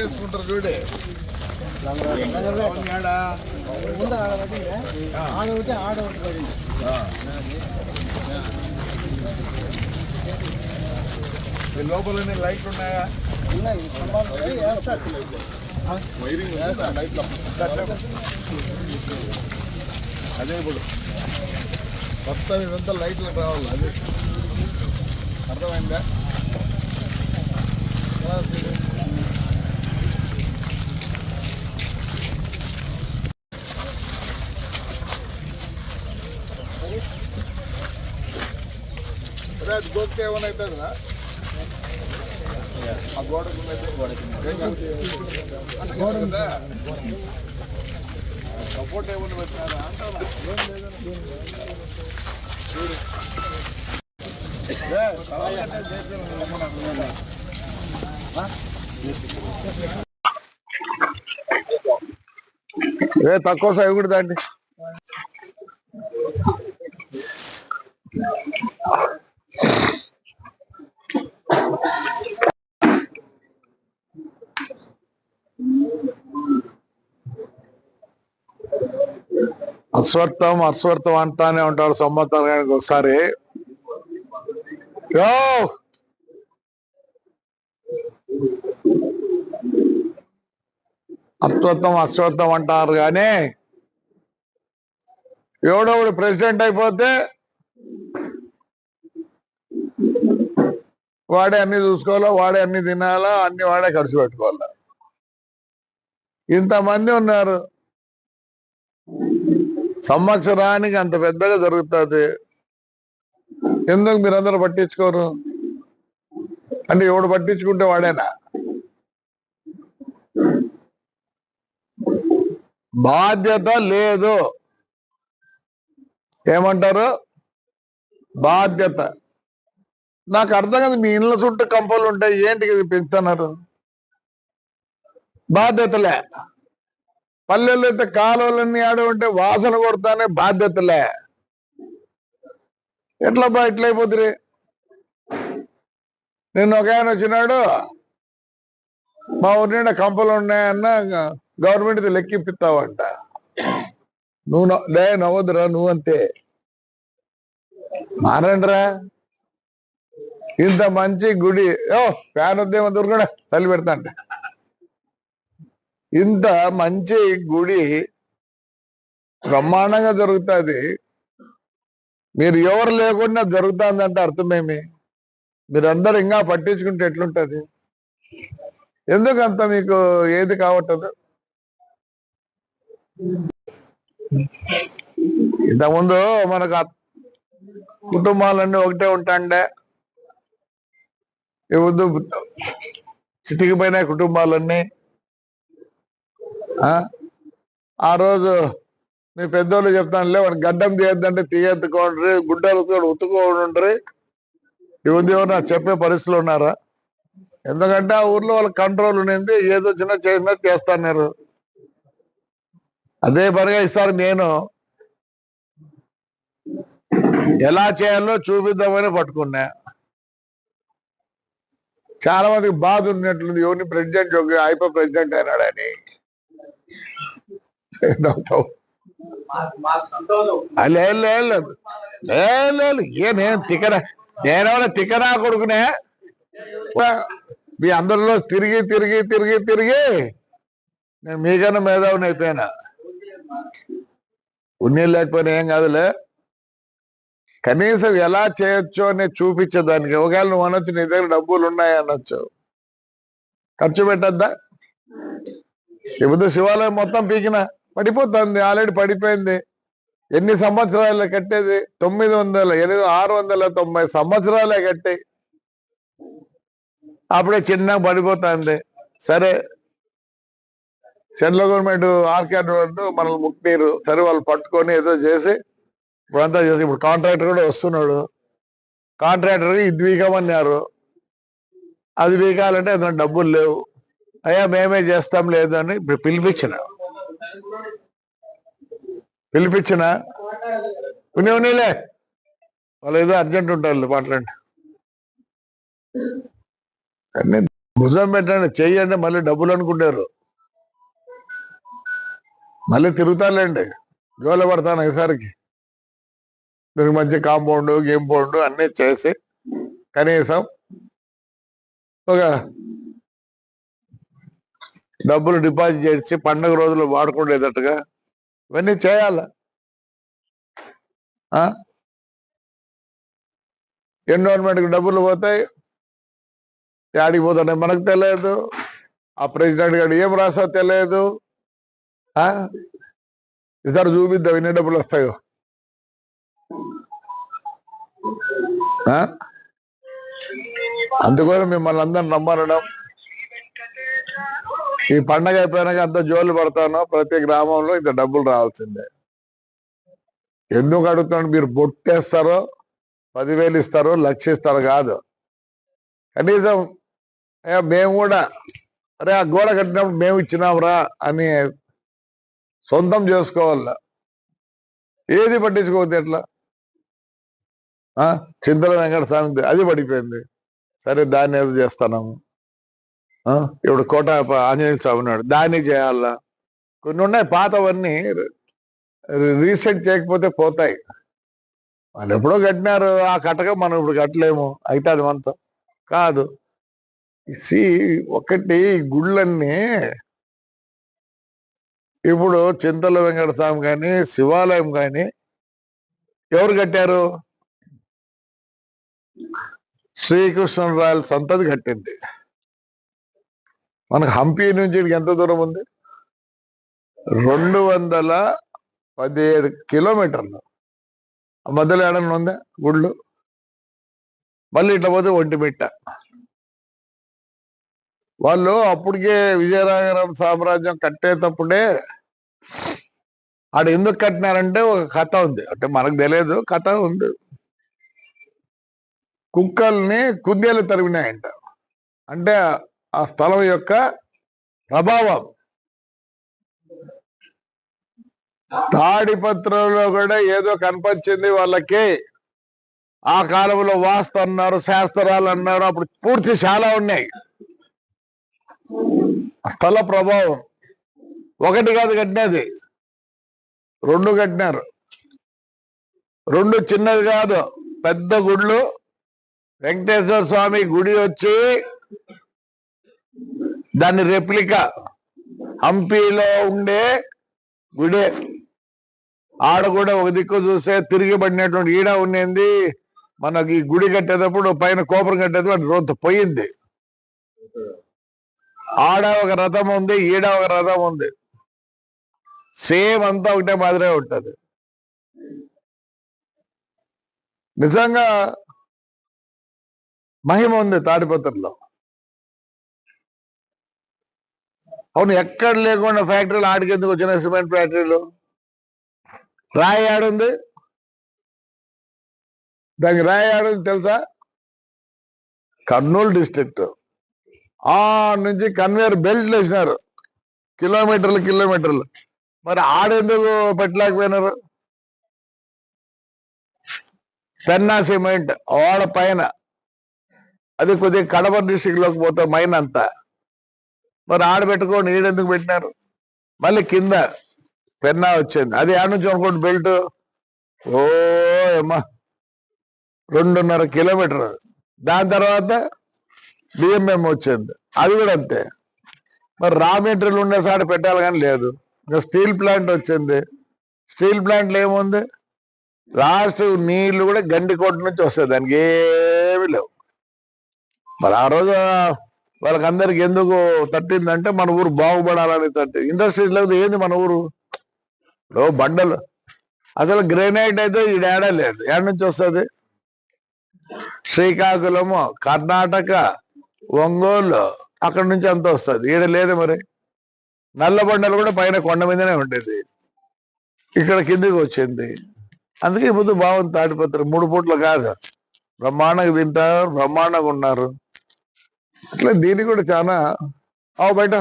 వేసుకుంటారు చూడే లోపల లైట్లు ఉన్నాయా? అదే ఇప్పుడు మొత్తం ఇదంతా లైట్లు రావాలి. అదే అర్థమైందా? అది గోక్తే ఏమైనా అవుతుందా? ఆ గోడకు సపోర్ట్ ఏమన్నా పెట్టినారా అంటారా? తక్కువ సాయి కూడా దాండి. అశ్వత్థం అశ్వత్థం అంటానే ఉంటాడు సంవత్సరానికి ఒకసారి. అశ్వత్థం అశ్వత్థం అంటారు కానీ ఎవడోడు ప్రెసిడెంట్ అయిపోతే వాడే అన్ని చూసుకోవాలా, వాడే అన్ని తినాలా, అన్ని వాడే ఖర్చు పెట్టుకోవాలా. ఇంతమంది ఉన్నారు, సంవత్సరానికి అంత పెద్దగా జరుగుతుంది. ఎందుకు మీరందరూ పట్టించుకోరు? అంటే ఎవడు పట్టించుకుంటే వాడేనా? బాధ్యత లేదు. ఏమంటారు? బాధ్యత. నాకు అర్థం కాదు, మీ ఇళ్ళ చుట్టూ కంపలు ఉంటాయి, ఏంటి ఇది పెంచుతున్నారు? బాధ్యతలే. పల్లెల్లో అయితే కాలువలన్నీ ఆడ ఉంటే వాసన కొడతానే బాధ్యతలే. ఎట్లా బా ఇట్లయిపోతుంది? నిన్న ఒక ఆయన వచ్చినాడు, మా ఊరి నిండా కంపలు ఉన్నాయన్న, గవర్నమెంట్ లెక్కిపిస్తావంట. నువ్వు నవ్వదురా, నువ్వంతే మారండిరా. ఇంత మంచి గుడి, ఫ్యాన్ ఉద్యమం దొరకడా తల్లి పెడతాంట. ఇంత మంచి గుడి బ్రహ్మాండంగా జరుగుతుంది, మీరు ఎవరు లేకుండా జరుగుతుందంటే అర్థమేమి? మీరందరూ ఇంకా పట్టించుకుంటే ఎట్లుంటది? ఎందుకంత మీకు ఏది కావట్టదు? ఇంతకుముందు మనకు కుటుంబాలన్నీ ఒకటే ఉంటాండే, ముందు చితికిపోయిన కుటుంబాలన్నీ. ఆ రోజు మీ పెద్దోళ్ళు చెప్తానులే, వాడు గడ్డం తీయద్దంటే తీయెత్తుకోండ్రి, గుడ్డలతో ఉతుకోండ్రి. ఇవన్నీ ఎవరు చెప్పే పరిస్థితులు ఉన్నారా? ఎందుకంటే ఆ ఊర్లో వాళ్ళ కంట్రోల్ ఉండేది, ఏదో చిన్న చేసినా చేస్తున్నారు. అదే పనిగా ఇస్తారు. నేను ఎలా చేయాలో చూపిద్దామని పట్టుకున్నా. చాలా మందికి బాధ ఉన్నట్లుంది, ఎవరిని ప్రెసిడెంట్ అయిపో ప్రెసిడెంట్ అయినాడని. నేను నేనేమన్నా తిక్కనా కొడుకునే? మీ అందరిలో తిరిగి తిరిగి తిరిగి తిరిగి నేను మీకన్నా మేధావుని అయిపోయినా. పుణ్యం లేకపోయినా ఏం కాదులే, కనీసం ఎలా చేయొచ్చు అని చూపించేదానికి. ఒకవేళ నువ్వు అనొచ్చు నీ దగ్గర డబ్బులు ఉన్నాయి అనొచ్చు, ఖర్చు పెట్టద్దా? ఇప్పుడు శివాలయం మొత్తం పీకిన పడిపోతుంది, ఆల్రెడీ పడిపోయింది. ఎన్ని సంవత్సరాలు కట్టేది? 690 సంవత్సరాలే కట్టి అప్పుడే చిన్నగా పడిపోతుంది. సరే, సెంట్రల్ గవర్నమెంట్ ఆర్కేడ్ వద్దు మనల్ని ముక్తిరు, సరే వాళ్ళు పట్టుకొని ఏదో చేసి ఇప్పుడంతా చేసి, ఇప్పుడు కాంట్రాక్టర్ కూడా వస్తున్నాడు. కాంట్రాక్టర్ ఇది వీకమన్నారు, అది వీకాలంటే ఏదైనా డబ్బులు లేవు. అయ్యా మేమే చేస్తాం లేదు అని ఇప్పుడు పిలిపించిన ఉన్నీలే, వాళ్ళు ఏదో అర్జెంట్ ఉంటారు, మాట్లాడండి. భుజం పెట్టండి, చెయ్యండి, మళ్ళీ డబ్బులు అనుకుంటారు. మళ్ళీ తిరుగుతారులేండి, జోల పడతాను ఈసారికి. దీనికి మంచి కాంపౌండ్ గేంపౌండ్ అన్నీ చేసి కనీసం ఒక డబ్బులు డిపాజిట్ చేసి పండుగ రోజులు వాడుకునేటట్టుగా ఇవన్నీ చేయాల. ఎన్విరాన్మెంట్కి డబ్బులు పోతాయి, యాడికి పోతున్నాయి మనకు తెలియదు. ఆ ప్రెసిడెంట్ గారు ఏం రాసో తెలియదు. ఈసారి చూపిద్దాం ఎన్ని డబ్బులు వస్తాయో. అందుకోసం మిమ్మల్ని అందరిని నమ్మడం. ఈ పండగ అయిపోయినాక అంత జోలు పడతానో ప్రతి గ్రామంలో ఇంత డబ్బులు రావాల్సిందే. ఎందుకు అడుగుతాను? మీరు బొట్టేస్తారో 10,000 ఇస్తారో 1,00,000 ఇస్తారో కాదు, కనీసం మేము కూడా అరే ఆ గోడ కట్టినప్పుడు మేము ఇచ్చినాంరా అని సొంతం చేసుకోవాల. ఏది పట్టించుకోవద్దు. ఎట్లా చింతల వెంకట స్వామి అది పడిపోయింది, సరే దాన్ని ఏదో చేస్తున్నాము. ఇప్పుడు కోట ఆంజనేయ స్వామి ఉన్నాడు, దాన్ని చేయాలా. కొన్ని ఉన్నాయి పాతవన్నీ, రీసెట్ చేయకపోతే పోతాయి. వాళ్ళు ఎప్పుడో కట్టినారు, ఆ కట్టక మనం ఇప్పుడు కట్టలేము, అయితే అది మనతో కాదు. ఒకటి గుళ్ళన్నీ ఇప్పుడు చింతల వెంకట స్వామి కానీ శివాలయం కానీ ఎవరు కట్టారు? శ్రీకృష్ణరాయల సంతతి కట్టింది. మనకు హంపి నుంచి ఎంత దూరం ఉంది? 217 కిలోమీటర్లు. మధ్యలో ఏడన్నా ఉందా గుళ్ళు? మళ్ళీ ఇట్లా పోతే ఒంటిమిట్ట. వాళ్ళు అప్పటికే విజయనగరం సామ్రాజ్యం కట్టేటప్పుడే ఆడ ఎందుకు కట్టినారంటే ఒక కథ ఉంది, అంటే మనకు తెలియదు, కథ ఉంది. కుక్కల్ని కుందేలు తరిమినాయంట. అంటే ఆ స్థలం యొక్క ప్రభావం. తాడిపత్రంలో కూడా ఏదో కనిపించింది వాళ్ళకి. ఆ కాలంలో వాస్తు అన్నారు, శాస్త్రాలు అన్నారు, అప్పుడు పూర్తి చాలా ఉన్నాయి. స్థల ప్రభావం. ఒకటి కాదు కట్టినది, 2 కట్టినారు. 2 చిన్నది కాదు, పెద్ద గుళ్ళు. వెంకటేశ్వర స్వామి గుడి వచ్చి దాన్ని రెప్లికా హంపీలో ఉండే గుడే. ఆడ కూడా ఒక దిక్కు చూస్తే తిరిగిబడినటువంటి ఈడ ఉండేది. మనకి గుడి కట్టేటప్పుడు పైన కోపరం కట్టేటప్పుడు రోత పోయింది. ఆడ ఒక రథం ఉంది, ఈడ ఒక రథం ఉంది, సేమ్ అంతా ఒకటే మాదిరే ఉంటది. నిజంగా మహిమ ఉంది తాడిపత్రిలో. అవును, ఎక్కడ లేకుండా ఫ్యాక్టరీలు ఆడికెందుకు వచ్చిన? సిమెంట్ ఫ్యాక్టరీలు. రాయి ఆడుంది, దానికి రాయి ఆడుంది తెలుసా? కర్నూలు డిస్ట్రిక్ట్. ఆ నుంచి కన్వేయర్ బెల్ట్లు వేసినారు, కిలోమీటర్లు. మరి ఆడెందుకు పెట్టలేకపోయినారు? పెన్నా సిమెంట్ ఆడ పైన, అది కొద్దిగా కడప డిస్ట్రిక్ట్ లోకి పోతే మైన్ అంతా. మరి ఆడబెట్టుకోండి, ఈడెందుకు పెట్టినారు? మళ్ళీ కింద పెన్నా వచ్చింది, అది ఆడ నుంచి అనుకోండి బెల్ట్. ఓ అమ్మా 2.5 కిలోమీటర్. దాని తర్వాత బిఎంఎం వచ్చింది, అది కూడా అంతే. మరి రా మెటీరియల్ ఉండేసారి పెట్టాలి కానీ లేదు. ఇంకా స్టీల్ ప్లాంట్ వచ్చింది, స్టీల్ ప్లాంట్లో ఏముంది? లాస్ట్ నీళ్లు కూడా గండికోట నుంచి వస్తాయి, దానికి ఏమీ లేవు. మరి ఆ రోజు వాళ్ళకందరికి ఎందుకు తట్టిందంటే మన ఊరు బాగుపడాలని తట్టి. ఇండస్ట్రీస్ లేదు ఏంది మన ఊరు బండలు. అసలు గ్రెనైట్ అయితే ఈ ఏడా లేదు, ఏడ నుంచి వస్తుంది? శ్రీకాకుళము, కర్ణాటక, ఒంగోలు, అక్కడి నుంచి అంత వస్తుంది, ఈడ లేదు. మరి నల్ల బండలు కూడా పైన కొండ మీదనే ఉండేది, ఇక్కడ కిందికి వచ్చింది. అందుకే ఇప్పుడు బాగుంది తాడిపత్రి. 3 పూట్లు కాదు, బ్రహ్మాండంగా తింటారు, బ్రహ్మాండంగా ఉన్నారు. అట్లా దీని కూడా చాలా బయట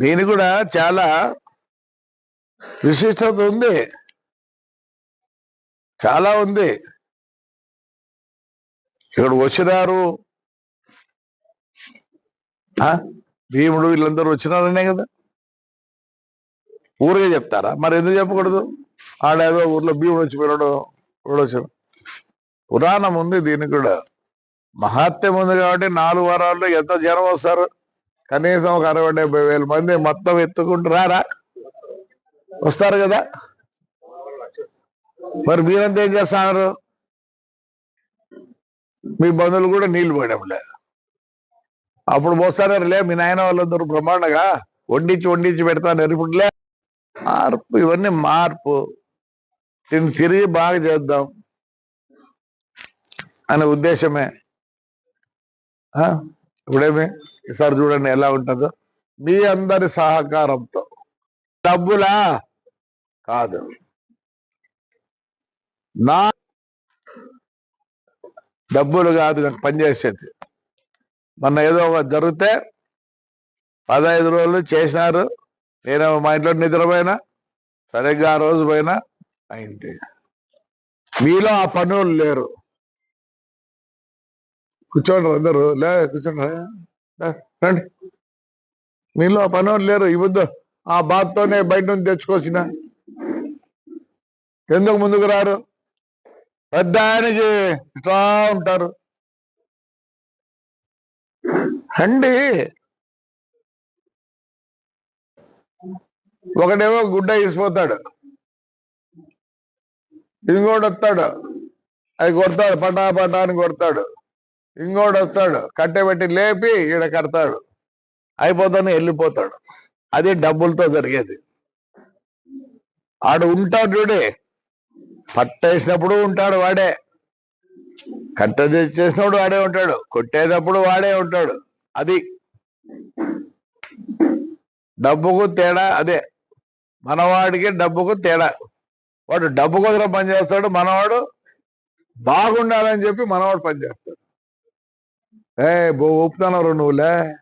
దీని కూడా చాలా విశిష్టత ఉంది, చాలా ఉంది. ఇక్కడ వచ్చినారు, భీముడు వీళ్ళందరూ వచ్చినారనే కదా. ఊరిగా చెప్తారా? మరి ఎందుకు చెప్పకూడదు? ఆడేదో ఊర్లో భీముడు వచ్చిపోయాడు వచ్చారు. పురాణం ఉంది, దీనికి కూడా మహాత్మ్యం ఉంది. కాబట్టి 4 వారాల్లో ఎంత జనం వస్తారు? కనీసం ఒక 60-70 మంది మొత్తం ఎత్తుకుంటూ రారా? వస్తారు కదా. మరి మీరంతా ఏం చేస్తున్నారు? మీ బంధువులు కూడా నీళ్లు పోయడంలే. అప్పుడు పోస్తారే మీ నాయన వాళ్ళందరూ బ్రహ్మాండగా వండించి పెడతాను. ఇప్పుడులే మార్పు, ఇవన్నీ మార్పు. దీన్ని తిరిగి బాగా చేద్దాం అనే ఉద్దేశమే. ఇప్పుడేమి ఈసారి చూడండి ఎలా ఉంటుందో. మీ అందరి సహకారంతో. డబ్బులా కాదు, నా డబ్బులు కాదు నాకు పనిచేసేది. మొన్న ఏదో ఒకటి జరిగితే 15 రోజులు చేసినారు. నేను మా ఇంట్లో నిద్రపోయినా, సరిగ్గా ఆ రోజు పోయినా అయింది. మీలో ఆ పనులు లేరు. కూర్చోండి అందరూ, కూర్చోండి రండి. మీలో ఆ పనులు లేరు. ఈ వద్దు ఆ బాధతోనే బయట నుంచి తెచ్చుకొచ్చిన. ఎందుకు ముందుకు రారు? పెద్ద ఆయనకి ఇట్లా ఉంటారు. రండి. ఒకడేమో గుడ్డ వేసిపోతాడు, ఇంకోటి వస్తాడు, అది కొడతాడు, పటా అని కొడతాడు. ఇంకోటి వస్తాడు, కట్టెబెట్టి లేపి ఈడ కడతాడు, అయిపోతాను వెళ్ళిపోతాడు. అది డబ్బులతో జరిగేది. ఆడు ఉంటాడు చూడే, పట్టేసినప్పుడు ఉంటాడు వాడే, కట్ట చేసినప్పుడు వాడే ఉంటాడు, కొట్టేటప్పుడు వాడే ఉంటాడు. అది డబ్బుకు తేడా అదే. మనవాడికి డబ్బుకు తేడా. వాడు డబ్బు కోసం పనిచేస్తాడు, మనవాడు బాగుండాలని చెప్పి మనవాడు పనిచేస్తాడు. ఊపుతున్నావు నువ్వులే.